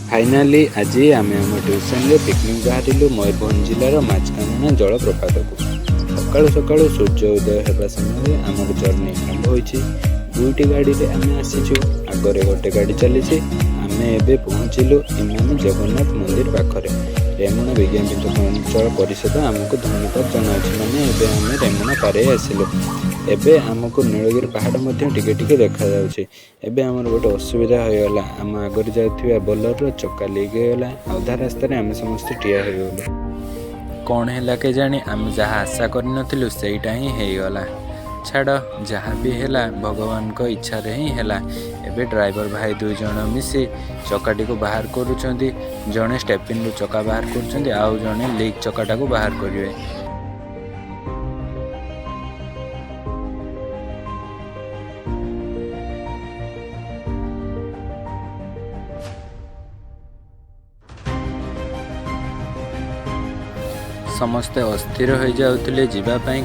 Finally आज आम आम ट्यूशन रे पिकनिक बाहरिलु मयूरभंज जिलार मचहकंदना जलप्रपात को। सकाळु सकाळु सूर्य उदय होगा समय आमर जर्नी आरंभ होइछि। दुईटी गाड़ी रे आमे आसीछु, आगरे गोटे गाड़ी चलीछि। आमे एबे पहुँचिलु इमामी जगन्नाथ मंदिर पाखरे। रेमुणा विज्ञान अंचल परिषद आमको धन्यवाद जनाउछि, माने एबे आमे रेमुणा पारे आसिलु। एबे आमको नीलगिरी पहाड़ मध्य टिके टिके देखा जाउछि। एबे हमर गोटे असुविधा होयगला, आम आगर जाउथिबा बोलर चक्का लीक होयगला। आधा रास्ता रे आमे समस्त ठिया होयगलु। कौन है के जानी आम जहाँ आशा कर नथिलु सेटा ही होगला। छाड़ जहाँ भी है भगवान को इच्छा रे ही है। एबे ड्राइवर भाई दुई जन मिसी चक्काटी को बाहर करुछंती। जड़े स्टेपिन रु चक्का बाहर करुछंती, आउ जड़े लीक चक्काटा को बाहर करिवे। समस्ते अस्थिर हो जाउथिले जीवा पई,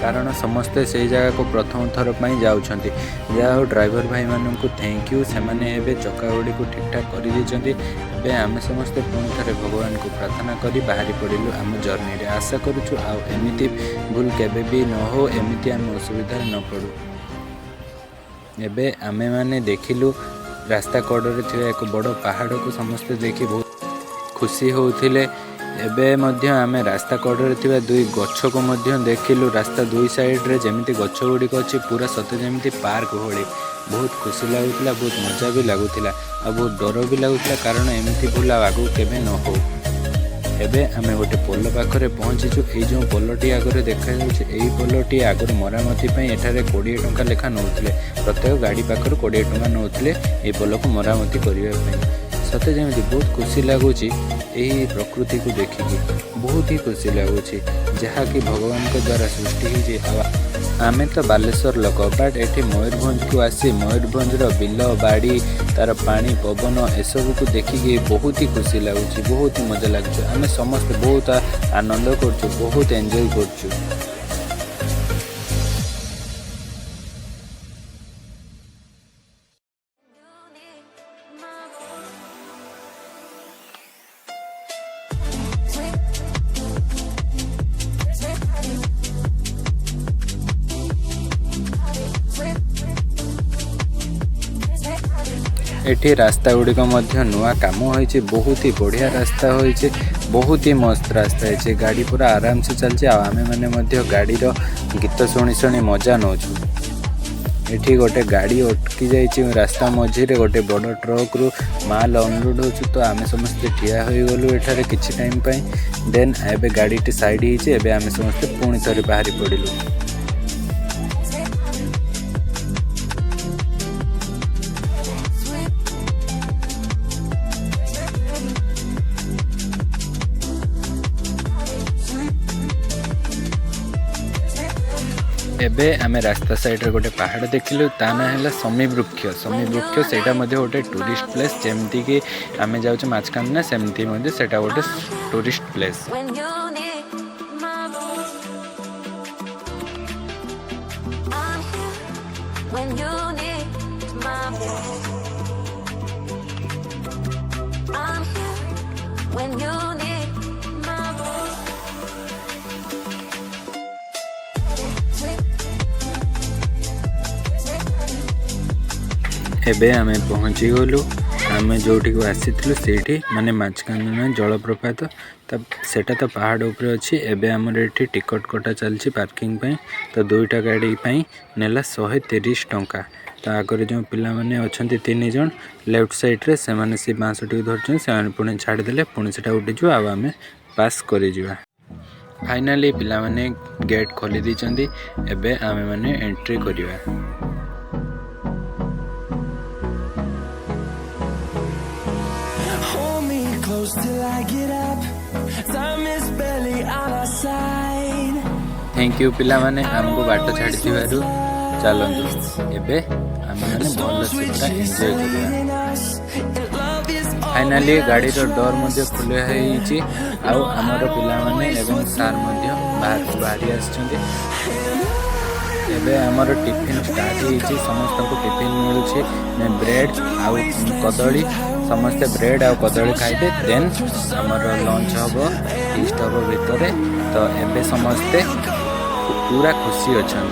कारण समस्ते से जगह को प्रथम थर पर जाउछंती। जाओ ड्राइवर भाई मानू थैंक यू, से माने एबे चक्का गुड़ी को ठीक ठाक कर दीचंती। एबे आमे समस्ते पुणी थरे भगवान को प्रार्थना करी बाहरी पड़िलु आम जर्नी रे। आशा करूछु आ एमिति भूल केबे भी न हो, एमिति आम असुविधा न पड़ू। एबे आमे माने देखिलु रास्ता कड़े थिबा एक बड़ पहाड़ को समस्ते देखि बहुत खुशी होउथिले। एबे मध्य आमे रास्ता कड़े थिबा दुई गछ को मध्य देखिलु। रास्ता दुई साइड रे जेमिति गछ गुड़िक अच्छी पूरा सते जेमिति पार्क भली। बहुत खुशी लगुला, बहुत मजा भी लगुला, आ बहुत डर भी लगुला, कारण एमिति भूल आगू केबे न हो। एबे आमे गोटे पोल पाखरे पहुँचीचु। एई जो पोलटी आगरे देखा जाउछि, एई पोलटी आगर मरामती पई एठारे 20 टंका लेखा नउथिले। प्रत्येक गाड़ी पाखर 20 टंका नउथिले एई पोल को मरामती करिवा पई। सते जेमिति बहुत खुशी लगुच यही प्रकृति को देखिकी, बहुत ही खुशी लगुच जहाँकि भगवान को द्वारा सृष्टि हो। आमे तो बालेश्वर लोक, बट एठी मयूरभंज को आसी मयूरभंज बिल बाड़ी तार पानी पवन एसबू को देखिकी बहुत ही खुशी लगुच, बहुत ही मजा लगुच। आम समस्त बहुत आनंद करछु, बहुत एंजॉय करछु। एठी रास्ता गुड़िक नुआ काम होइछि, बहुत ही बढ़िया रास्ता होइछि, बहुत ही मस्त रास्ता है। गाड़ी पूरा आराम से चलछि। आमे माने गाड़ी रो गीत शुणी शुणी मजा नौछु। एठी गोटे गाड़ी अटकी जाइछि रास्ता मझी रे, गोटे बड़ ट्रक रु माल अनलोड होछु। तो आमे समस्त ठिया होई गलु एठारे किछि टाइम पई। देन एबे गाड़ी टी साइड हिछि। एबे आमे समस्त पुणी थरे बाहरी पड़िलु। एबे आमे रास्ता साइड रे गोटे पहाड़ देखिलु, ता ना है समी वृक्ष। समी वृक्ष सेटा मध्ये गोटे टूरिस्ट प्लेस, जेमती कि आमे जाउछ मचहकंदना, सेमती मध्ये सेटा गोटे टूरिस्ट प्लेस। एबे आमे पहुँची गलु आमे जोठी को आसीथिलु सेठी, माने मचहकंदना जलप्रपात। तब सेटा तो पहाड़ ऊपर अछि। एबे हमर एठी टिकट कटा चलछि पार्किंग पई। तो दुईटा गाड़ी पई नेला 130 टंका। तो आगरे जो पिला माने अछंती 3 जन लेफ्ट साइड रे, से माने से 62 धरछन, से माने पुणे छाड़ देले, पुणे सेटा उठी जो आ आमे पास करि जिवा। फाइनली पिला माने गेट खोली दिचंदी। एबे आमे माने एंट्री करिवा। थैंक यू पिला माने हमको बाट छाड़ी दिवारु। चलंतु एबे आमे माने भल से पूरा एन्जॉय करिया। फाइनली गाड़ी रो डोर मध्ये खुले होईची। आउ हमर पिला माने एवं सार मध्ये बाहर बाहरी आछंती। एबे हमर टिफिन स्टार्ट होईची। समस्त को टिफिन मिलुची, ब्रेड आउ कदली समस्ते ब्रेड आउ कदली खाइबे देन हमर लंच हबो फीस्ट हबो भितरे तो एबे समस्ते पूरा खुशी अछन।